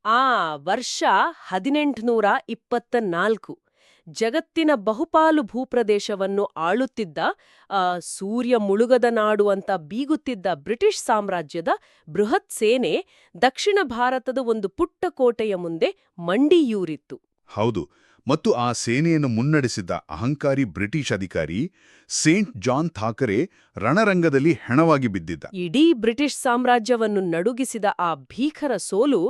ಆ ವರ್ಷ 1824. ಜಗತ್ತಿನ ಬಹುಪಾಲು ಭೂಪ್ರದೇಶವನ್ನು ಆಳುತ್ತಿದ್ದ ಸೂರ್ಯ ಮುಳುಗದ ನಾಡು ಅಂತ ಬೀಗುತ್ತಿದ್ದ ಬ್ರಿಟಿಷ್ ಸಾಮ್ರಾಜ್ಯದ ಬೃಹತ್ ಸೇನೆ ದಕ್ಷಿಣ ಭಾರತದ ಒಂದು ಪುಟ್ಟ ಕೋಟೆಯ ಮುಂದೆ ಮಂಡಿಯೂರಿತ್ತು. ಹೌದು, ಮತ್ತು ಆ ಸೇನೆಯನ್ನು ಮುನ್ನಡೆಸಿದ್ದ ಅಹಂಕಾರಿ ಬ್ರಿಟಿಷ್ ಅಧಿಕಾರಿ ಸೇಂಟ್ ಜಾನ್ ಥಾಕರೆ ರಣರಂಗದಲ್ಲಿ ಹೆಣವಾಗಿ ಬಿದ್ದಿದ್ದ. ಇಡೀ ಬ್ರಿಟಿಷ್ ಸಾಮ್ರಾಜ್ಯವನ್ನು ನಡುಗಿಸಿದ ಆ ಭೀಕರ ಸೋಲು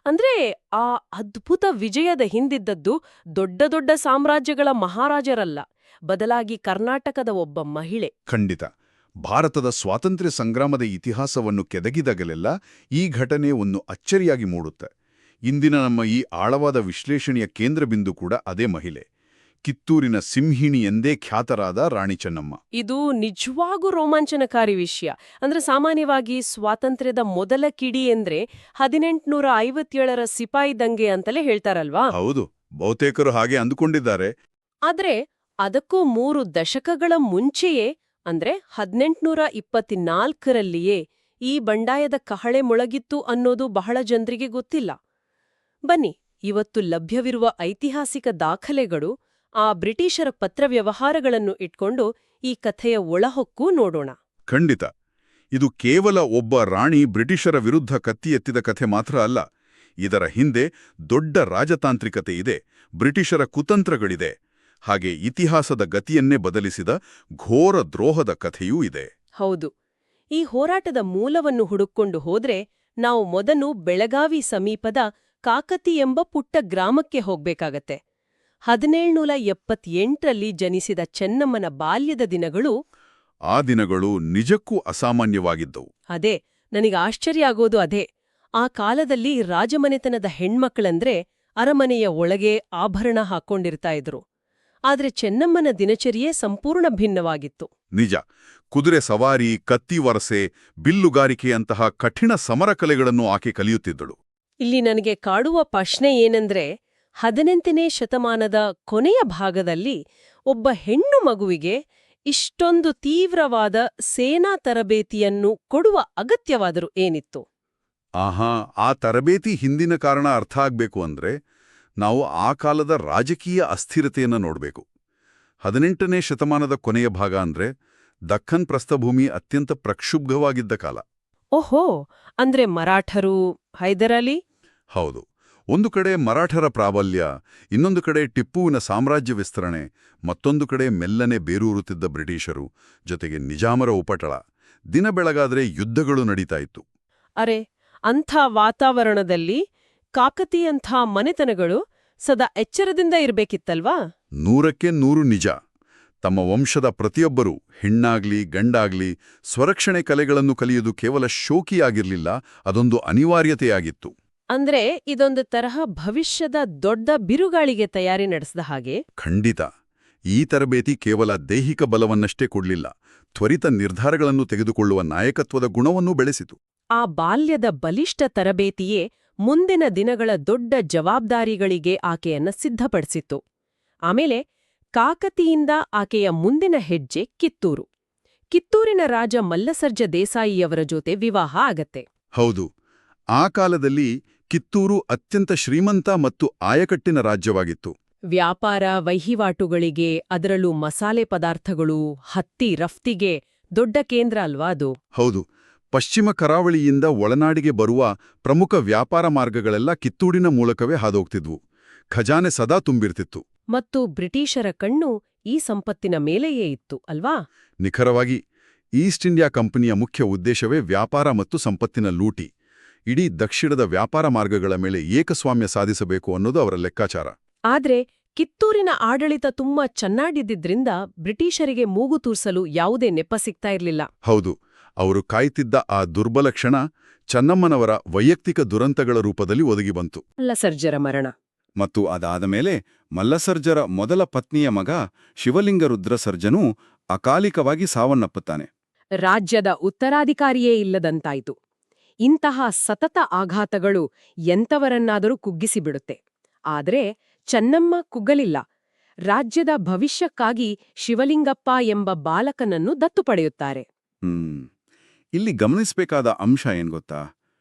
ಅಂದ್ರೆ ಆ ಅದ್ಭುತ ವಿಜಯದ ಹಿಂದಿದ್ದದ್ದು ದೊಡ್ಡ ದೊಡ್ಡ ಸಾಮ್ರಾಜ್ಯಗಳ ಮಹಾರಾಜರಲ್ಲ, ಬದಲಾಗಿ ಕರ್ನಾಟಕದ ಒಬ್ಬ ಮಹಿಳೆ. ಖಂಡಿತ. ಭಾರತದ ಸ್ವಾತಂತ್ರ್ಯ ಸಂಗ್ರಾಮದ ಇತಿಹಾಸವನ್ನು ಕೆದಗಿದಾಗಲೆಲ್ಲ ಈ ಘಟನೆ ಒಂದು ಅಚ್ಚರಿಯಾಗಿ ಮೂಡುತ್ತೆ. ಇಂದಿನ ನಮ್ಮ ಈ ಆಳವಾದ ವಿಶ್ಲೇಷಣೆಯ ಕೇಂದ್ರಬಿಂದು ಕೂಡ ಅದೇ ಮಹಿಳೆ, ಕಿತ್ತೂರಿನ ಸಿಂಹಿಣಿ ಎಂದೇ ಖ್ಯಾತರಾದ ರಾಣಿ ಚೆನ್ನಮ್ಮ. ಇದು ನಿಜವಾಗೂ ರೋಮಾಂಚನಕಾರಿ ವಿಷಯ. ಅಂದ್ರೆ ಸಾಮಾನ್ಯವಾಗಿ ಸ್ವಾತಂತ್ರ್ಯದ ಮೊದಲ ಕಿಡಿ ಎಂದ್ರೆ 1857ರ ಸಿಪಾಯಿ ದಂಗೆ ಅಂತಲೇ ಹೇಳ್ತಾರಲ್ವಾ? ಹೌದು, ಬಹುತೇಕರು ಹಾಗೆ ಅಂದುಕೊಂಡಿದ್ದಾರೆ. ಆದ್ರೆ ಅದಕ್ಕೂ 3 ದಶಕಗಳ ಮುಂಚೆಯೇ, ಅಂದ್ರೆ 1824ರಲ್ಲಿಯೇ ಈ ಬಂಡಾಯದ ಕಹಳೆ ಮೊಳಗಿತ್ತು ಅನ್ನೋದು ಬಹಳ ಜನರಿಗೆ ಗೊತ್ತಿಲ್ಲ. ಬನ್ನಿ, ಇವತ್ತು ಲಭ್ಯವಿರುವ ಐತಿಹಾಸಿಕ ದಾಖಲೆಗಳು, ಆ ಬ್ರಿಟಿಷರ ಪತ್ರವ್ಯವಹಾರಗಳನ್ನು ಇಟ್ಕೊಂಡು ಈ ಕಥೆಯ ಒಳಹೊಕ್ಕು ನೋಡೋಣ. ಖಂಡಿತ. ಇದು ಕೇವಲ ಒಬ್ಬ ರಾಣಿ ಬ್ರಿಟಿಷರ ವಿರುದ್ಧ ಕತ್ತಿ ಎತ್ತಿದ ಕಥೆ ಮಾತ್ರ ಅಲ್ಲ. ಇದರ ಹಿಂದೆ ದೊಡ್ಡ ರಾಜತಾಂತ್ರಿಕತೆ ಇದೆ, ಬ್ರಿಟಿಷರ ಕುತಂತ್ರಗಳಿದೆ, ಹಾಗೆ ಇತಿಹಾಸದ ಗತಿಯನ್ನೇ ಬದಲಿಸಿದ ಘೋರ ದ್ರೋಹದ ಕಥೆಯೂ ಇದೆ. ಹೌದು. ಈ ಹೋರಾಟದ ಮೂಲವನ್ನು ಹುಡುಕೊಂಡು ಹೋದ್ರೆ ನಾವು ಮೊದಲು ಬೆಳಗಾವಿ ಸಮೀಪದ ಕಾಕತಿ ಎಂಬ ಪುಟ್ಟ ಗ್ರಾಮಕ್ಕೆ ಹೋಗ್ಬೇಕಾಗತ್ತೆ. 1778ರಲ್ಲಿ ಜನಿಸಿದ ಚೆನ್ನಮ್ಮನ ಬಾಲ್ಯದ ದಿನಗಳು, ಆ ದಿನಗಳು ನಿಜಕ್ಕೂ ಅಸಾಮಾನ್ಯವಾಗಿದ್ದವು. ಅದೇ ನನಗೆ ಆಶ್ಚರ್ಯ ಆಗೋದು ಅದೇ. ಆ ಕಾಲದಲ್ಲಿ ರಾಜಮನೆತನದ ಹೆಣ್ಮಕ್ಳಂದ್ರೆ ಅರಮನೆಯ ಒಳಗೆ ಆಭರಣ ಹಾಕ್ಕೊಂಡಿರ್ತಾ ಇದ್ರು. ಆದ್ರೆ ಚೆನ್ನಮ್ಮನ ದಿನಚರಿಯೇ ಸಂಪೂರ್ಣ ಭಿನ್ನವಾಗಿತ್ತು. ನಿಜ. ಕುದುರೆ ಸವಾರಿ, ಕತ್ತಿ ವರಸೆ, ಬಿಲ್ಲುಗಾರಿಕೆಯಂತಹ ಕಠಿಣ ಸಮರಕಲೆಗಳನ್ನು ಆಕೆ ಕಲಿಯುತ್ತಿದ್ದಳು. ಇಲ್ಲಿ ನನಗೆ ಕಾಡುವ ಪ್ರಶ್ನೆ ಏನಂದ್ರೆ, 18ನೇ ಶತಮಾನದ ಕೊನೆಯ ಭಾಗದಲ್ಲಿ ಒಬ್ಬ ಹೆಣ್ಣು ಮಗುವಿಗೆ ಇಷ್ಟೊಂದು ತೀವ್ರವಾದ ಸೇನಾ ತರಬೇತಿಯನ್ನು ಕೊಡುವ ಅಗತ್ಯವಾದರೂ ಏನಿತ್ತು? ಆ ತರಬೇತಿ ಹಿಂದಿನ ಕಾರಣ ಅರ್ಥ ಆಗ್ಬೇಕು ಅಂದ್ರೆ ನಾವು ಆ ಕಾಲದ ರಾಜಕೀಯ ಅಸ್ಥಿರತೆಯನ್ನು ನೋಡಬೇಕು. 18ನೇ ಶತಮಾನದ ಕೊನೆಯ ಭಾಗ ಅಂದ್ರೆ ದಖ್ಖನ್ ಪ್ರಸ್ಥಭೂಮಿ ಅತ್ಯಂತ ಪ್ರಕ್ಷುಬ್ಧವಾಗಿದ್ದ ಕಾಲ. ಓಹೋ, ಅಂದ್ರೆ ಮರಾಠರು, ಹೈದರಾಲಿ? ಹೌದು. ಒಂದು ಕಡೆ ಮರಾಠರ ಪ್ರಾಬಲ್ಯ, ಇನ್ನೊಂದು ಕಡೆ ಟಿಪ್ಪುವಿನ ಸಾಮ್ರಾಜ್ಯ ವಿಸ್ತರಣೆ, ಮತ್ತೊಂದು ಕಡೆ ಮೆಲ್ಲನೆ ಬೇರೂರುತ್ತಿದ್ದ ಬ್ರಿಟಿಷರು, ಜೊತೆಗೆ ನಿಜಾಮರ ಉಪಟಳ. ದಿನ ಬೆಳಗಾದ್ರೆ ಯುದ್ಧಗಳು ನಡೀತಾ ಇತ್ತು. ಅರೆ, ಅಂಥ ವಾತಾವರಣದಲ್ಲಿ ಕಾಕತಿಯಂಥ ಮನೆತನಗಳು ಸದಾ ಎಚ್ಚರದಿಂದ ಇರ್ಬೇಕಿತ್ತಲ್ವಾ? 100ಕ್ಕೆ 100 ನಿಜ. ತಮ್ಮ ವಂಶದ ಪ್ರತಿಯೊಬ್ಬರೂ, ಹೆಣ್ಣಾಗ್ಲಿ ಗಂಡಾಗ್ಲಿ, ಸ್ವರಕ್ಷಣೆ ಕಲೆಗಳನ್ನು ಕಲಿಯುವುದು ಕೇವಲ ಶೋಕಿಯಾಗಿರ್ಲಿಲ್ಲ, ಅದೊಂದು ಅನಿವಾರ್ಯತೆಯಾಗಿತ್ತು. ಅಂದ್ರೆ ಇದೊಂದು ತರಹ ಭವಿಷ್ಯದ ದೊಡ್ಡ ಬಿರುಗಾಳಿಗೆ ತಯಾರಿ ನಡೆಸಿದ ಹಾಗೆ. ಖಂಡಿತ. ಈ ತರಬೇತಿ ಕೇವಲ ದೈಹಿಕ ಬಲವನ್ನಷ್ಟೇ ಕೊಡ್ಲಿಲ್ಲ, ತ್ವರಿತ ನಿರ್ಧಾರಗಳನ್ನು ತೆಗೆದುಕೊಳ್ಳುವ ನಾಯಕತ್ವದ ಗುಣವನ್ನೂ ಬೆಳೆಸಿತು. ಆ ಬಾಲ್ಯದ ಬಲಿಷ್ಠ ತರಬೇತಿಯೇ ಮುಂದಿನ ದಿನಗಳ ದೊಡ್ಡ ಜವಾಬ್ದಾರಿಗಳಿಗೆ ಆಕೆಯನ್ನ ಸಿದ್ಧಪಡಿಸಿತ್ತು. ಆಮೇಲೆ ಕಾಕತಿಯಿಂದ ಆಕೆಯ ಮುಂದಿನ ಹೆಜ್ಜೆ ಕಿತ್ತೂರು. ಕಿತ್ತೂರಿನ ರಾಜ ಮಲ್ಲಸರ್ಜ ದೇಸಾಯಿಯವರ ಜೊತೆ ವಿವಾಹ ಆಗತ್ತೆ. ಹೌದು. ಆ ಕಾಲದಲ್ಲಿ ಕಿತ್ತೂರು ಅತ್ಯಂತ ಶ್ರೀಮಂತ ಮತ್ತು ಆಯಕಟ್ಟಿನ ರಾಜ್ಯವಾಗಿತ್ತು. ವ್ಯಾಪಾರ ವಹಿವಾಟುಗಳಿಗೆ, ಅದರಲ್ಲೂ ಮಸಾಲೆ ಪದಾರ್ಥಗಳು, ಹತ್ತಿ ರಫ್ತಿಗೆ ದೊಡ್ಡ ಕೇಂದ್ರ ಅಲ್ವಾ ಅದು? ಹೌದು. ಪಶ್ಚಿಮ ಕರಾವಳಿಯಿಂದ ಒಳನಾಡಿಗೆ ಬರುವ ಪ್ರಮುಖ ವ್ಯಾಪಾರ ಮಾರ್ಗಗಳೆಲ್ಲ ಕಿತ್ತೂರಿನ ಮೂಲಕವೇ ಹಾದೋಗ್ತಿದ್ವು. ಖಜಾನೆ ಸದಾ ತುಂಬಿರ್ತಿತ್ತು. ಮತ್ತು ಬ್ರಿಟಿಷರ ಕಣ್ಣು ಈ ಸಂಪತ್ತಿನ ಮೇಲೆಯೇ ಇತ್ತು ಅಲ್ವಾ? ನಿಖರವಾಗಿ. ಈಸ್ಟ್ ಇಂಡಿಯಾ ಕಂಪನಿಯ ಮುಖ್ಯ ಉದ್ದೇಶವೇ ವ್ಯಾಪಾರ ಮತ್ತು ಸಂಪತ್ತಿನ ಲೂಟಿ. ಇಡೀ ದಕ್ಷಿಣದ ವ್ಯಾಪಾರ ಮಾರ್ಗಗಳ ಮೇಲೆ ಏಕಸ್ವಾಮ್ಯ ಸಾಧಿಸಬೇಕು ಅನ್ನೋದು ಅವರ ಲೆಕ್ಕಾಚಾರ. ಆದ್ರೆ ಕಿತ್ತೂರಿನ ಆಡಳಿತ ತುಂಬಾ ಚೆನ್ನಾಗಿದ್ದಿದ್ರಿಂದ ಬ್ರಿಟಿಷರಿಗೆ ಮೂಗು ತೂರ್ಸಲು ಯಾವುದೇ ನೆಪ ಸಿಗ್ತಾ ಇರಲಿಲ್ಲ. ಹೌದು. ಅವರು ಕಾಯ್ತಿದ್ದ ಆ ದುರ್ಬಲ ಕ್ಷಣ ಚೆನ್ನಮ್ಮನವರ ವೈಯಕ್ತಿಕ ದುರಂತಗಳ ರೂಪದಲ್ಲಿ ಒದಗಿ ಬಂತು. ಮಲ್ಲಸರ್ಜರ ಮರಣ. ಮತ್ತು ಅದಾದ ಮೇಲೆ ಮಲ್ಲಸರ್ಜರ ಮೊದಲ ಪತ್ನಿಯ ಮಗ ಶಿವಲಿಂಗರುದ್ರ ಸರ್ಜನೂ ಅಕಾಲಿಕವಾಗಿ ಸಾವನ್ನಪ್ಪುತ್ತಾನೆ. ರಾಜ್ಯದ ಉತ್ತರಾಧಿಕಾರಿಯೇ ಇಲ್ಲದಂತಾಯಿತು. ಇಂತಹ ಸತತ ಆಘಾತಗಳು ಎಂಥವರನ್ನಾದರೂ ಕುಗ್ಗಿಸಿಬಿಡುತ್ತೆ. ಆದರೆ ಚೆನ್ನಮ್ಮ ಕುಗ್ಗಲಿಲ್ಲ. ರಾಜ್ಯದ ಭವಿಷ್ಯಕ್ಕಾಗಿ ಶಿವಲಿಂಗಪ್ಪ ಎಂಬ ಬಾಲಕನನ್ನು ದತ್ತು ಪಡೆಯುತ್ತಾರೆ. ಇಲ್ಲಿ ಗಮನಿಸಬೇಕಾದ ಅಂಶ ಏನ್ ಗೊತ್ತಾ?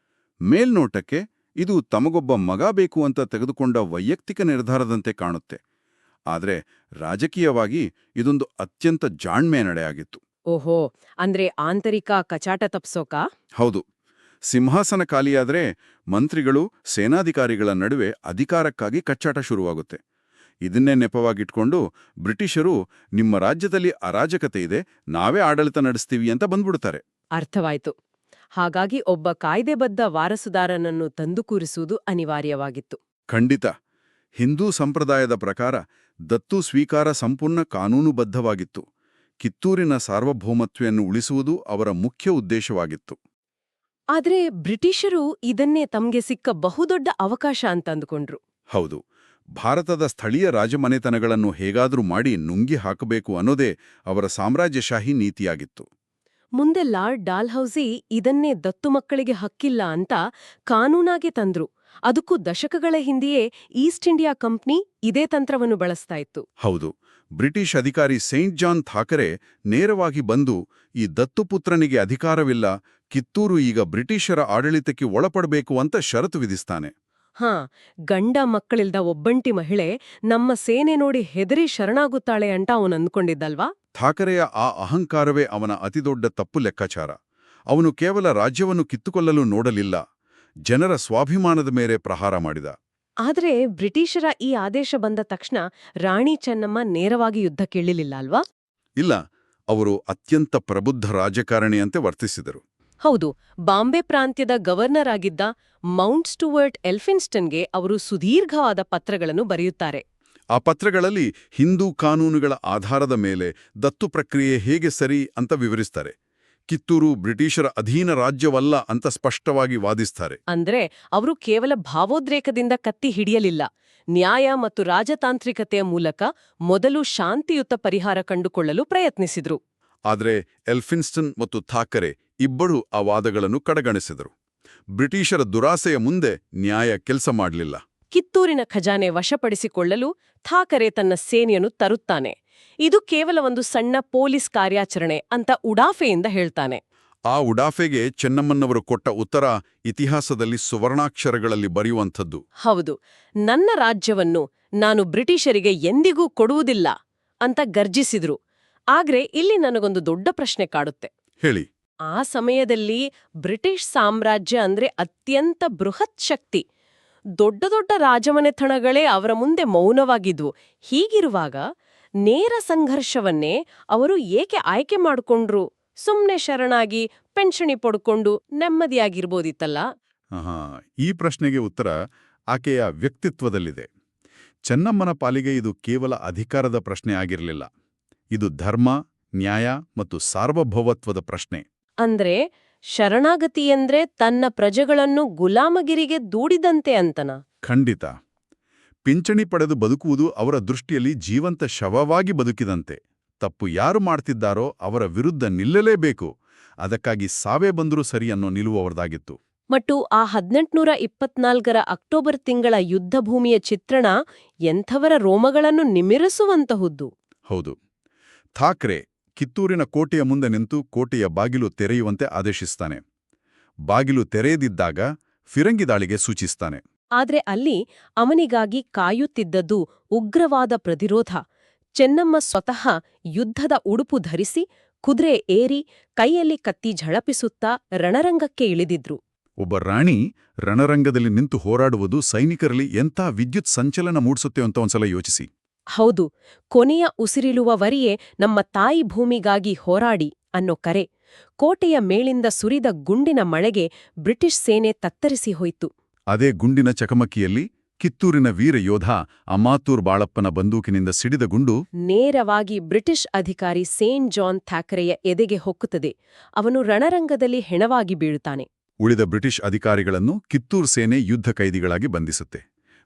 ಮೇಲ್ನೋಟಕ್ಕೆ ಇದು ತಮಗೊಬ್ಬ ಮಗ ಬೇಕು ಅಂತ ತೆಗೆದುಕೊಂಡ ವೈಯಕ್ತಿಕ ನಿರ್ಧಾರದಂತೆ ಕಾಣುತ್ತೆ. ಆದರೆ ರಾಜಕೀಯವಾಗಿ ಇದೊಂದು ಅತ್ಯಂತ ಜಾಣ್ಮೆ ನಡೆಯಾಗಿತ್ತು. ಓಹೋ, ಅಂದ್ರೆ ಆಂತರಿಕ ಕಚಾಟ ತಪ್ಸೋಕಾ? ಹೌದು. ಸಿಂಹಾಸನ ಖಾಲಿಯಾದ್ರೆ ಮಂತ್ರಿಗಳು, ಸೇನಾಧಿಕಾರಿಗಳ ನಡುವೆ ಅಧಿಕಾರಕ್ಕಾಗಿ ಕಚ್ಚಾಟ ಶುರುವಾಗುತ್ತೆ. ಇದನ್ನೇ ನೆಪವಾಗಿಟ್ಕೊಂಡು ಬ್ರಿಟಿಷರು ನಿಮ್ಮ ರಾಜ್ಯದಲ್ಲಿ ಅರಾಜಕತೆ ಇದೆ, ನಾವೇ ಆಡಳಿತ ನಡೆಸ್ತೀವಿ ಅಂತ ಬಂದ್ಬಿಡ್ತಾರೆ. ಅರ್ಥವಾಯ್ತು. ಹಾಗಾಗಿ ಒಬ್ಬ ಕಾಯ್ದೆಬದ್ಧ ವಾರಸುದಾರನನ್ನು ತಂದು ಕೂರಿಸುವುದು ಅನಿವಾರ್ಯವಾಗಿತ್ತು. ಖಂಡಿತ. ಹಿಂದೂ ಸಂಪ್ರದಾಯದ ಪ್ರಕಾರ ದತ್ತು ಸ್ವೀಕಾರ ಸಂಪೂರ್ಣ ಕಾನೂನುಬದ್ಧವಾಗಿತ್ತು. ಕಿತ್ತೂರಿನ ಸಾರ್ವಭೌಮತ್ವವನ್ನು ಉಳಿಸುವುದು ಅವರ ಮುಖ್ಯ ಉದ್ದೇಶವಾಗಿತ್ತು. ಆದ್ರೆ ಬ್ರಿಟಿಷರು ಇದನ್ನೇ ತಮ್ಗೆ ಸಿಕ್ಕ ಬಹುದೊಡ್ಡ ಅವಕಾಶ ಅಂತ ಅಂದುಕೊಂಡ್ರು. ಹೌದು. ಭಾರತದ ಸ್ಥಳೀಯ ರಾಜಮನೆತನಗಳನ್ನು ಹೇಗಾದ್ರೂ ಮಾಡಿ ನುಂಗಿ ಹಾಕಬೇಕು ಅನ್ನೋದೇ ಅವರ ಸಾಮ್ರಾಜ್ಯಶಾಹಿ ನೀತಿಯಾಗಿತ್ತು. ಮುಂದೆ ಲಾರ್ಡ್ ಡಾಲ್ಹೌಸಿ ಇದನ್ನೇ ದತ್ತು ಮಕ್ಕಳಿಗೆ ಹಕ್ಕಿಲ್ಲ ಅಂತ ಕಾನೂನಾಗೆ ತಂದ್ರು. ಅದಕ್ಕೂ ದಶಕಗಳ ಹಿಂದೆಯೇ ಈಸ್ಟ್ ಇಂಡಿಯಾ ಕಂಪ್ನಿ ಇದೇ ತಂತ್ರವನ್ನು ಬಳಸ್ತಾ ಇತ್ತು. ಹೌದು. ಬ್ರಿಟಿಷ್ ಅಧಿಕಾರಿ ಸೈಂಟ್ ಜಾನ್ ಥಾಕರೆ ನೇರವಾಗಿ ಬಂದು, ಈ ದತ್ತುಪುತ್ರನಿಗೆ ಅಧಿಕಾರವಿಲ್ಲ, ಕಿತ್ತೂರು ಈಗ ಬ್ರಿಟಿಷರ ಆಡಳಿತಕ್ಕೆ ಒಳಪಡಬೇಕು ಅಂತ ಷರತ್ತು ವಿಧಿಸ್ತಾನೆ. ಹಾ, ಗಂಡ ಮಕ್ಕಳಿಲ್ದ ಒಬ್ಬಂಟಿ ಮಹಿಳೆ ನಮ್ಮ ಸೇನೆ ನೋಡಿ ಹೆದರಿ ಶರಣಾಗುತ್ತಾಳೆ ಅಂತ ಅವನು ಅಂದ್ಕೊಂಡಿದ್ದಲ್ವಾ? ಥಾಕರೆಯ ಆ ಅಹಂಕಾರವೇ ಅವನ ಅತಿದೊಡ್ಡ ತಪ್ಪು ಲೆಕ್ಕಾಚಾರ. ಅವನು ಕೇವಲ ರಾಜ್ಯವನ್ನು ಕಿತ್ತುಕೊಳ್ಳಲು ನೋಡಲಿಲ್ಲ, ಜನರ ಸ್ವಾಭಿಮಾನದ ಮೇಲೆ ಪ್ರಹಾರ ಮಾಡಿದ. ಆದ್ರೆ ಬ್ರಿಟಿಷರ ಈ ಆದೇಶ ಬಂದ ತಕ್ಷಣ ರಾಣಿ ಚೆನ್ನಮ್ಮ ನೇರವಾಗಿ ಯುದ್ಧಕ್ಕಿಳಿಲಿಲ್ಲ ಅಲ್ವಾ? ಇಲ್ಲ, ಅವರು ಅತ್ಯಂತ ಪ್ರಬುದ್ಧ ರಾಜಕಾರಣಿಯಂತೆ ವರ್ತಿಸಿದರು. ಹೌದು. ಬಾಂಬೆ ಪ್ರಾಂತ್ಯದ ಗವರ್ನರ್ ಆಗಿದ್ದ ಮೌಂಟ್ ಸ್ಟುವರ್ಟ್ ಎಲ್ಫಿನ್ಸ್ಟನ್ಗೆ ಅವರು ಸುದೀರ್ಘವಾದ ಪತ್ರಗಳನ್ನು ಬರೆಯುತ್ತಾರೆ. ಆ ಪತ್ರಗಳಲ್ಲಿ ಹಿಂದೂ ಕಾನೂನುಗಳ ಆಧಾರದ ಮೇಲೆ ದತ್ತು ಪ್ರಕ್ರಿಯೆ ಹೇಗೆ ಸರಿ ಅಂತ ವಿವರಿಸ್ತಾರೆ. ಕಿತ್ತೂರು ಬ್ರಿಟಿಷರ ಅಧೀನ ರಾಜ್ಯವಲ್ಲ ಅಂತ ಸ್ಪಷ್ಟವಾಗಿ ವಾದಿಸ್ತಾರೆ. ಅಂದ್ರೆ ಅವರು ಕೇವಲ ಭಾವೋದ್ರೇಕದಿಂದ ಕತ್ತಿ ಹಿಡಿಯಲಿಲ್ಲ. ನ್ಯಾಯ ಮತ್ತು ರಾಜತಾಂತ್ರಿಕತೆಯ ಮೂಲಕ ಮೊದಲು ಶಾಂತಿಯುತ ಪರಿಹಾರ ಕಂಡುಕೊಳ್ಳಲು ಪ್ರಯತ್ನಿಸಿದ್ರು. ಆದರೆ ಎಲ್ಫಿನ್ಸ್ಟನ್ ಮತ್ತು ಥಾಕರೆ ಇಬ್ಬರೂ ಆ ವಾದಗಳನ್ನು ಕಡೆಗಣಿಸಿದರು. ಬ್ರಿಟಿಷರ ದುರಾಸೆಯ ಮುಂದೆ ನ್ಯಾಯ ಕೆಲಸ ಮಾಡಲಿಲ್ಲ. ಕಿತ್ತೂರಿನ ಖಜಾನೆ ವಶಪಡಿಸಿಕೊಳ್ಳಲು ಥಾಕರೆ ತನ್ನ ಸೇನೆಯನ್ನು ತರುತ್ತಾನೆ. ಇದು ಕೇವಲ ಒಂದು ಸಣ್ಣ ಪೊಲೀಸ್ ಕಾರ್ಯಾಚರಣೆ ಅಂತ ಉಡಾಫೆಯಿಂದ ಹೇಳ್ತಾನೆ. ಆ ಉಡಾಫೆಗೆ ಚೆನ್ನಮ್ಮನವರು ಕೊಟ್ಟ ಉತ್ತರ ಇತಿಹಾಸದಲ್ಲಿ ಸುವರ್ಣಾಕ್ಷರಗಳಲ್ಲಿ ಬರೆಯುವಂಥದ್ದು. ಹೌದು, ನನ್ನ ರಾಜ್ಯವನ್ನು ನಾನು ಬ್ರಿಟಿಷರಿಗೆ ಎಂದಿಗೂ ಕೊಡುವುದಿಲ್ಲ ಅಂತ ಗರ್ಜಿಸಿದ್ರು. ಆದ್ರೆ ಇಲ್ಲಿ ನನಗೊಂದು ದೊಡ್ಡ ಪ್ರಶ್ನೆ ಕಾಡುತ್ತೆ. ಹೇಳಿ. ಆ ಸಮಯದಲ್ಲಿ ಬ್ರಿಟಿಷ್ ಸಾಮ್ರಾಜ್ಯ ಅಂದ್ರೆ ಅತ್ಯಂತ ಬೃಹತ್ ಶಕ್ತಿ. ದೊಡ್ಡ ದೊಡ್ಡ ರಾಜಮನೆತನಗಳೇ ಅವರ ಮುಂದೆ ಮೌನವಾಗಿದ್ವು. ಹೀಗಿರುವಾಗ ನೇರ ಸಂಘರ್ಷವನ್ನೇ ಅವರು ಏಕೆ ಆಯ್ಕೆ ಮಾಡಿಕೊಂಡ್ರು? ಸುಮ್ನೆ ಶರಣಾಗಿ ಪೆನ್ಷಣಿ ಪಡ್ಕೊಂಡು ನೆಮ್ಮದಿಯಾಗಿರ್ಬೋದಿತ್ತಲ್ಲ? ಈ ಪ್ರಶ್ನೆಗೆ ಉತ್ತರ ಆಕೆಯ ವ್ಯಕ್ತಿತ್ವದಲ್ಲಿದೆ. ಚೆನ್ನಮ್ಮನ ಪಾಲಿಗೆ ಇದು ಕೇವಲ ಅಧಿಕಾರದ ಪ್ರಶ್ನೆ ಆಗಿರಲಿಲ್ಲ. ಇದು ಧರ್ಮ, ನ್ಯಾಯ ಮತ್ತು ಸಾರ್ವಭೌಮತ್ವದ ಪ್ರಶ್ನೆ. ಅಂದ್ರೆ ಶರಣಾಗತಿ ಎಂದ್ರೆ ತನ್ನ ಪ್ರಜೆಗಳನ್ನು ಗುಲಾಮಗಿರಿಗೆ ದೂಡಿದಂತೆ ಅಂತನ? ಖಂಡಿತ. ಪಿಂಚಣಿ ಪಡೆದು ಬದುಕುವುದು ಅವರ ದೃಷ್ಟಿಯಲ್ಲಿ ಜೀವಂತ ಶವವಾಗಿ ಬದುಕಿದಂತೆ. ತಪ್ಪು ಯಾರು ಮಾಡ್ತಿದ್ದಾರೋ ಅವರ ವಿರುದ್ಧ ನಿಲ್ಲಲೇಬೇಕು, ಅದಕ್ಕಾಗಿ ಸಾವೇ ಬಂದರೂ ಸರಿ ಅನ್ನೋ ನಿಲುವು ಅವರದಾಗಿತ್ತು. ಮತ್ತು ಆ 1824ರ ಅಕ್ಟೋಬರ್ ತಿಂಗಳ ಯುದ್ಧಭೂಮಿಯ ಚಿತ್ರಣ ಎಂಥವರ ರೋಮಗಳನ್ನು ನಿಮಿರಿಸುವಂತಹುದ್ದು. ಹೌದು. ಥಾಕ್ರೆ ಕಿತ್ತೂರಿನ ಕೋಟೆಯ ಮುಂದೆ ನಿಂತು ಕೋಟೆಯ ಬಾಗಿಲು ತೆರೆಯುವಂತೆ ಆದೇಶಿಸ್ತಾನೆ. ಬಾಗಿಲು ತೆರೆಯದಿದ್ದಾಗ ಫಿರಂಗಿ ದಾಳಿಗೆ ಸೂಚಿಸ್ತಾನೆ. ಆದ್ರೆ ಅಲ್ಲಿ ಅವನಿಗಾಗಿ ಕಾಯುತ್ತಿದ್ದದ್ದು ಉಗ್ರವಾದ ಪ್ರತಿರೋಧ. ಚೆನ್ನಮ್ಮ ಸ್ವತಃ ಯುದ್ಧದ ಉಡುಪು ಧರಿಸಿ, ಕುದುರೆ ಏರಿ, ಕೈಯಲ್ಲಿ ಕತ್ತಿ ಝಳಪಿಸುತ್ತಾ ರಣರಂಗಕ್ಕೆ ಇಳಿದಿದ್ರು. ಒಬ್ಬ ರಾಣಿ ರಣರಂಗದಲ್ಲಿ ನಿಂತು ಹೋರಾಡುವುದು ಸೈನಿಕರಲ್ಲಿ ಎಂಥ ವಿದ್ಯುತ್ ಸಂಚಲನ ಮೂಡಿಸುತ್ತೆ ಅಂತ ಒಂದ್ಸಲ ಯೋಚಿಸಿ. ಹೌದು, ಕೊನೆಯ ಉಸಿರಿಳುವವರೆಯೇ ನಮ್ಮ ತಾಯಿ ಭೂಮಿಗಾಗಿ ಹೋರಾಡಿ ಅನ್ನೋ ಕರೆ. ಕೋಟೆಯ ಮೇಲಿಂದ ಸುರಿದ ಗುಂಡಿನ ಮಳೆಗೆ ಬ್ರಿಟಿಷ್ ಸೇನೆ ತತ್ತರಿಸಿ ಹೋಯಿತು. ಅದೇ ಗುಂಡಿನ ಚಕಮಕಿಯಲ್ಲಿ ಕಿತ್ತೂರಿನ ವೀರ ಯೋಧ ಅಮಾತೂರ್ ಬಾಳಪ್ಪನ ಬಂದೂಕಿನಿಂದ ಸಿಡಿದ ಗುಂಡು ನೇರವಾಗಿ ಬ್ರಿಟಿಷ್ ಅಧಿಕಾರಿ ಸೇಂಟ್ ಜಾನ್ ಥಾಕರೆಯ ಎದೆಗೆ ಹೊಕ್ಕುತ್ತದೆ. ಅವನು ರಣರಂಗದಲ್ಲಿ ಹೆಣವಾಗಿ ಬೀಳುತ್ತಾನೆ. ಉಳಿದ ಬ್ರಿಟಿಷ್ ಅಧಿಕಾರಿಗಳನ್ನು ಕಿತ್ತೂರು ಸೇನೆ ಯುದ್ಧ ಕೈದಿಗಳಾಗಿ ಬಂಧಿಸುತ್ತೆ.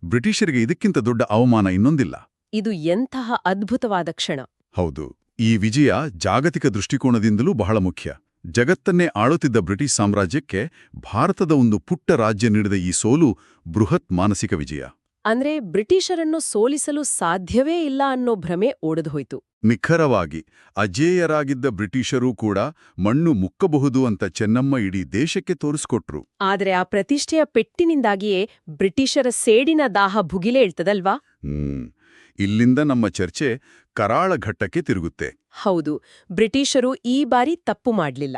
ಬ್ರಿಟಿಷರಿಗೆ ಇದಕ್ಕಿಂತ ದೊಡ್ಡ ಅವಮಾನ ಇನ್ನೊಂದಿಲ್ಲ. ಇದು ಎಂತಹ ಅದ್ಭುತವಾದ ಕ್ಷಣ. ಹೌದು. ಈ ವಿಜಯ ಜಾಗತಿಕ ದೃಷ್ಟಿಕೋನದಿಂದಲೂ ಬಹಳ ಮುಖ್ಯ. ಜಗತ್ತನ್ನೇ ಆಳುತ್ತಿದ್ದ ಬ್ರಿಟಿಷ್ ಸಾಮ್ರಾಜ್ಯಕ್ಕೆ ಭಾರತದ ಒಂದು ಪುಟ್ಟ ರಾಜ್ಯ ನೀಡಿದ ಈ ಸೋಲು ಬೃಹತ್ ಮಾನಸಿಕ ವಿಜಯ. ಅಂದ್ರೆ ಬ್ರಿಟಿಷರನ್ನು ಸೋಲಿಸಲು ಸಾಧ್ಯವೇ ಇಲ್ಲ ಅನ್ನೋ ಭ್ರಮೆ ಒಡೆದುಹೋಯ್ತು. ನಿಖರವಾಗಿ ಅಜೇಯರಾಗಿದ್ದ ಬ್ರಿಟಿಷರೂ ಕೂಡ ಮಣ್ಣು ಮುಕ್ಕಬಹುದು ಅಂತ ಚೆನ್ನಮ್ಮ ಇಡೀ ದೇಶಕ್ಕೆ ತೋರಿಸ್ಕೊಟ್ರು. ಆದ್ರೆ ಆ ಪ್ರತಿಷ್ಠೆಯ ಪೆಟ್ಟಿನಿಂದಾಗಿಯೇ ಬ್ರಿಟಿಷರ ಸೇಡಿನ ದಾಹ ಭುಗಿಲೇಳ್ತದಲ್ವಾ? ಇಲ್ಲಿಂದ ನಮ್ಮ ಚರ್ಚೆ ಕರಾಳ ಘಟ್ಟಕ್ಕೆ ತಿರುಗುತ್ತೆ. ಹೌದು, ಬ್ರಿಟಿಷರು ಈ ಬಾರಿ ತಪ್ಪು ಮಾಡ್ಲಿಲ್ಲ.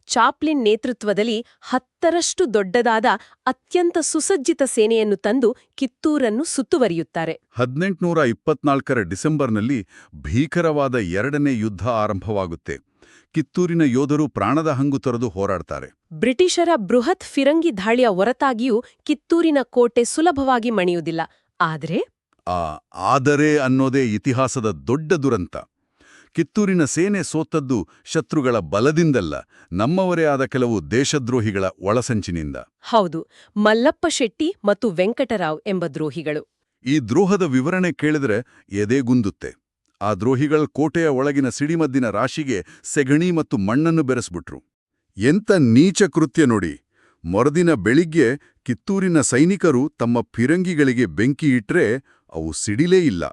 ಚಾಪ್ಲಿನ್ ನೇತೃತ್ವದಲ್ಲಿ 10ರಷ್ಟು ದೊಡ್ಡದಾದ ಅತ್ಯಂತ ಸುಸಜ್ಜಿತ ಸೇನೆಯನ್ನು ತಂದು ಕಿತ್ತೂರನ್ನು ಸುತ್ತುವರಿಯುತ್ತಾರೆ. 1824ರ ಡಿಸೆಂಬರ್ನಲ್ಲಿ ಭೀಕರವಾದ ಎರಡನೇ ಯುದ್ಧ ಆರಂಭವಾಗುತ್ತೆ. ಕಿತ್ತೂರಿನ ಯೋಧರು ಪ್ರಾಣದ ಹಂಗು ತೊರೆದು ಹೋರಾಡ್ತಾರೆ. ಬ್ರಿಟಿಷರ ಬೃಹತ್ ಫಿರಂಗಿ ದಾಳಿಯ ಹೊರತಾಗಿಯೂ ಕಿತ್ತೂರಿನ ಕೋಟೆ ಸುಲಭವಾಗಿ ಮಣಿಯುವುದಿಲ್ಲ. ಆದರೆ ಅನ್ನೋದೇ ಇತಿಹಾಸದ ದೊಡ್ಡ ದುರಂತ. ಕಿತ್ತೂರಿನ ಸೇನೆ ಸೋತದ್ದು ಶತ್ರುಗಳ ಬಲದಿಂದಲ್ಲ, ನಮ್ಮವರೇ ಆದ ಕೆಲವು ದೇಶದ್ರೋಹಿಗಳ ಒಳಸಂಚಿನಿಂದ. ಹೌದು, ಮಲ್ಲಪ್ಪ ಶೆಟ್ಟಿ ಮತ್ತು ವೆಂಕಟರಾವ್ ಎಂಬ ದ್ರೋಹಿಗಳು. ಈ ದ್ರೋಹದ ವಿವರಣೆ ಕೇಳಿದ್ರೆ ಎದೆಗುಂದುತ್ತೆ. ಆ ದ್ರೋಹಿಗಳ ಕೋಟೆಯ ಒಳಗಿನ ಸಿಡಿಮದ್ದಿನ ರಾಶಿಗೆ ಸೆಗಣಿ ಮತ್ತು ಮಣ್ಣನ್ನು ಬೆರೆಸ್ಬಿಟ್ರು. ಎಂಥ ನೀಚ ಕೃತ್ಯ ನೋಡಿ. ಮರುದಿನ ಬೆಳಿಗ್ಗೆ ಕಿತ್ತೂರಿನ ಸೈನಿಕರು ತಮ್ಮ ಫಿರಂಗಿಗಳಿಗೆ ಬೆಂಕಿ ಇಟ್ರೆ ಅವು ಸಿಡಿಲೇ ಇಲ್ಲ.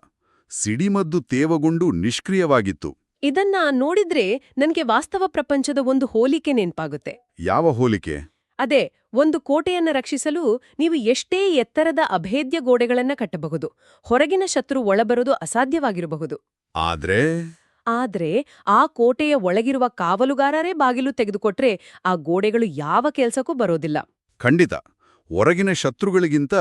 ಸಿಡಿಮದ್ದು ತೇವಗೊಂಡು ನಿಷ್ಕ್ರಿಯವಾಗಿತ್ತು. ಇದನ್ನ ನೋಡಿದ್ರೆ ನನ್ಗೆ ವಾಸ್ತವ ಪ್ರಪಂಚದ ಒಂದು ಹೋಲಿಕೆ ನೆನ್ಪಾಗುತ್ತೆ. ಯಾವ ಹೋಲಿಕೆ? ಅದೇ, ಒಂದು ಕೋಟೆಯನ್ನ ರಕ್ಷಿಸಲು ನೀವು ಎಷ್ಟೇ ಎತ್ತರದ ಅಭೇದ್ಯ ಗೋಡೆಗಳನ್ನ ಕಟ್ಟಬಹುದು. ಹೊರಗಿನ ಶತ್ರು ಒಳಬರೋದು ಅಸಾಧ್ಯವಾಗಿರಬಹುದು. ಆದ್ರೆ ಆ ಕೋಟೆಯ ಒಳಗಿರುವ ಕಾವಲುಗಾರರೇ ಬಾಗಿಲು ತೆಗೆದುಕೊಟ್ರೆ ಆ ಗೋಡೆಗಳು ಯಾವ ಕೆಲ್ಸಕ್ಕೂ ಬರೋದಿಲ್ಲ. ಖಂಡಿತ. ಹೊರಗಿನ ಶತ್ರುಗಳಿಗಿಂತ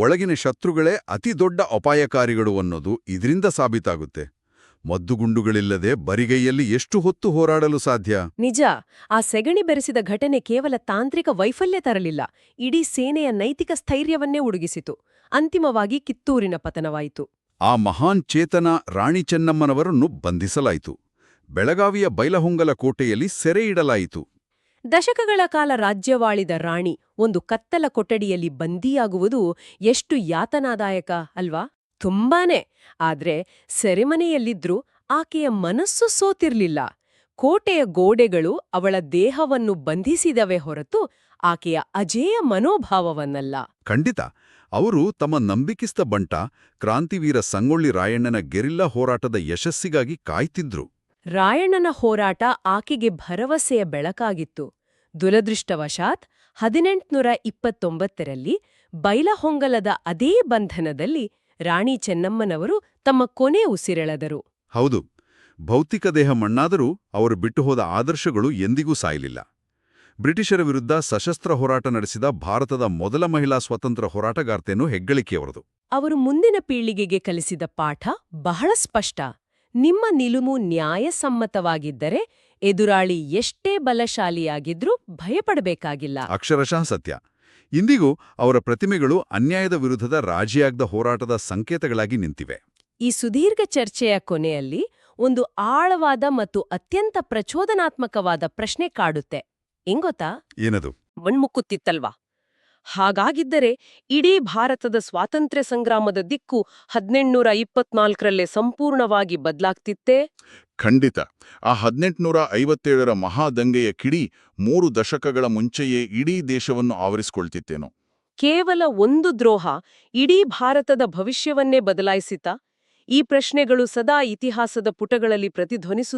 ಒಳಗಿನ ಶತ್ರುಗಳೇ ಅತಿ ದೊಡ್ಡ ಅಪಾಯಕಾರಿಗಳು ಅನ್ನೋದು ಇದರಿಂದ ಸಾಬೀತಾಗುತ್ತೆ. ಮದ್ದುಗುಂಡುಗಳಿಲ್ಲದೆ ಬರಿಗೈಯಲ್ಲಿ ಎಷ್ಟು ಹೊತ್ತು ಹೋರಾಡಲು ಸಾಧ್ಯ? ನಿಜ. ಆ ಸೆಗಣಿ ಬೆರೆಸಿದ ಘಟನೆ ಕೇವಲ ತಾಂತ್ರಿಕ ವೈಫಲ್ಯ ತರಲಿಲ್ಲ, ಇಡೀ ಸೇನೆಯ ನೈತಿಕ ಸ್ಥೈರ್ಯವನ್ನೇ ಉಡುಗಿಸಿತು. ಅಂತಿಮವಾಗಿ ಕಿತ್ತೂರಿನ ಪತನವಾಯಿತು. ಆ ಮಹಾನ್ ಚೇತನ ರಾಣಿ ಚೆನ್ನಮ್ಮನವರನ್ನು ಬಂಧಿಸಲಾಯಿತು. ಬೆಳಗಾವಿಯ ಬೈಲಹೊಂಗಲ ಕೋಟೆಯಲ್ಲಿ ಸೆರೆ ಇಡಲಾಯಿತು. ದಶಕಗಳ ಕಾಲ ರಾಜ್ಯವಾಳಿದ ರಾಣಿ ಒಂದು ಕತ್ತಲ ಕೊಠಡಿಯಲ್ಲಿ ಬಂದಿಯಾಗುವುದು ಎಷ್ಟು ಯಾತನಾದಾಯಕ ಅಲ್ವಾ? ತುಂಬಾನೇ. ಆದ್ರೆ ಸೆರೆಮನೆಯಲ್ಲಿದ್ರೂ ಆಕೆಯ ಮನಸ್ಸು ಸೋತಿರ್ಲಿಲ್ಲ. ಕೋಟೆಯ ಗೋಡೆಗಳು ಅವಳ ದೇಹವನ್ನು ಬಂಧಿಸಿದವೆ ಹೊರತು ಆಕೆಯ ಅಜೇಯ ಮನೋಭಾವವನ್ನಲ್ಲ. ಖಂಡಿತ. ಅವರು ತಮ್ಮ ನಂಬಿಕಿಸ್ತ ಬಂಟ ಕ್ರಾಂತಿವೀರ ಸಂಗೊಳ್ಳಿ ರಾಯಣ್ಣನ ಗೆರಿಲ್ಲಾ ಹೋರಾಟದ ಯಶಸ್ಸಿಗಾಗಿ ಕಾಯ್ತಿದ್ರು. ರಾಯಣ್ಣನ ಹೋರಾಟ ಆಕೆಗೆ ಭರವಸೆಯ ಬೆಳಕಾಗಿತ್ತು. ದುರದೃಷ್ಟವಶಾತ್ 1829ರಲ್ಲಿ ಬೈಲಹೊಂಗಲದ ಅದೇ ಬಂಧನದಲ್ಲಿ ರಾಣಿ ಚೆನ್ನಮ್ಮನವರು ತಮ್ಮ ಕೊನೆ ಉಸಿರೆಳೆದರು. ಹೌದು, ಭೌತಿಕ ದೇಹ ಮಣ್ಣಾದರೂ ಅವರು ಬಿಟ್ಟು ಹೋದ ಆದರ್ಶಗಳು ಎಂದಿಗೂ ಸಾಯಲಿಲ್ಲ. ಬ್ರಿಟಿಷರ ವಿರುದ್ಧ ಸಶಸ್ತ್ರ ಹೋರಾಟ ನಡೆಸಿದ ಭಾರತದ ಮೊದಲ ಮಹಿಳಾ ಸ್ವತಂತ್ರ ಹೋರಾಟಗಾರ್ತೆಯನ್ನು ಹೆಗ್ಗಳಿಕೆಯವರದು. ಅವರು ಮುಂದಿನ ಪೀಳಿಗೆಗೆ ಕಲಿಸಿದ ಪಾಠ ಬಹಳ ಸ್ಪಷ್ಟ. ನಿಮ್ಮ ನಿಲುವು ನ್ಯಾಯಸಮ್ಮತವಾಗಿದ್ದರೆ ಎದುರಾಳಿ ಎಷ್ಟೇ ಬಲಶಾಲಿಯಾಗಿದ್ರೂ ಭಯಪಡಬೇಕಾಗಿಲ್ಲ. ಅಕ್ಷರಶಃ ಸತ್ಯ. ಇಂದಿಗೂ ಅವರ ಪ್ರತಿಮೆಗಳು ಅನ್ಯಾಯದ ವಿರುದ್ಧದ ರಾಜಿಯಾಗದ ಹೋರಾಟದ ಸಂಕೇತಗಳಾಗಿ ನಿಂತಿವೆ. ಈ ಸುದೀರ್ಘ ಚರ್ಚೆಯ ಕೊನೆಯಲ್ಲಿ ಒಂದು ಆಳವಾದ ಮತ್ತು ಅತ್ಯಂತ ಪ್ರಚೋದನಾತ್ಮಕವಾದ ಪ್ರಶ್ನೆ ಕಾಡುತ್ತೆ. ಹೆಂಗೊತ್ತಾ? ಏನದು? ಮಣ್ಮುಕ್ಕುತ್ತಿತ್ತಲ್ವಾ? ಹಾಗಾಗಿದ್ದರೆ ಇಡೀ ಭಾರತದ ಸ್ವಾತಂತ್ರ್ಯ ಸಂಗ್ರಾಮದ ದಿಕ್ಕು 1824ರಲ್ಲೇ ಸಂಪೂರ್ಣವಾಗಿ ಬದಲಾಗ್ತಿತ್ತೇ? ಖಂಡಿತ. ಆ 1857ರ ಮಹಾದಂಗೆಯ ಕಿಡಿ 3 ದಶಕಗಳ ಮುಂಚೆಯೇ ಇಡೀ ದೇಶವನ್ನು ಆವರಿಸಿಕೊಳ್ತಿತ್ತೇನೋ. ಕೇವಲ ಒಂದು ದ್ರೋಹ ಇಡೀ ಭಾರತದ ಭವಿಷ್ಯವನ್ನೇ ಬದಲಾಯಿಸಿತಾ? ಈ ಪ್ರಶ್ನೆಗಳು ಸದಾ ಇತಿಹಾಸದ ಪುಟಗಳಲ್ಲಿ ಪ್ರತಿಧ್ವನಿಸುತ್ತವೆ.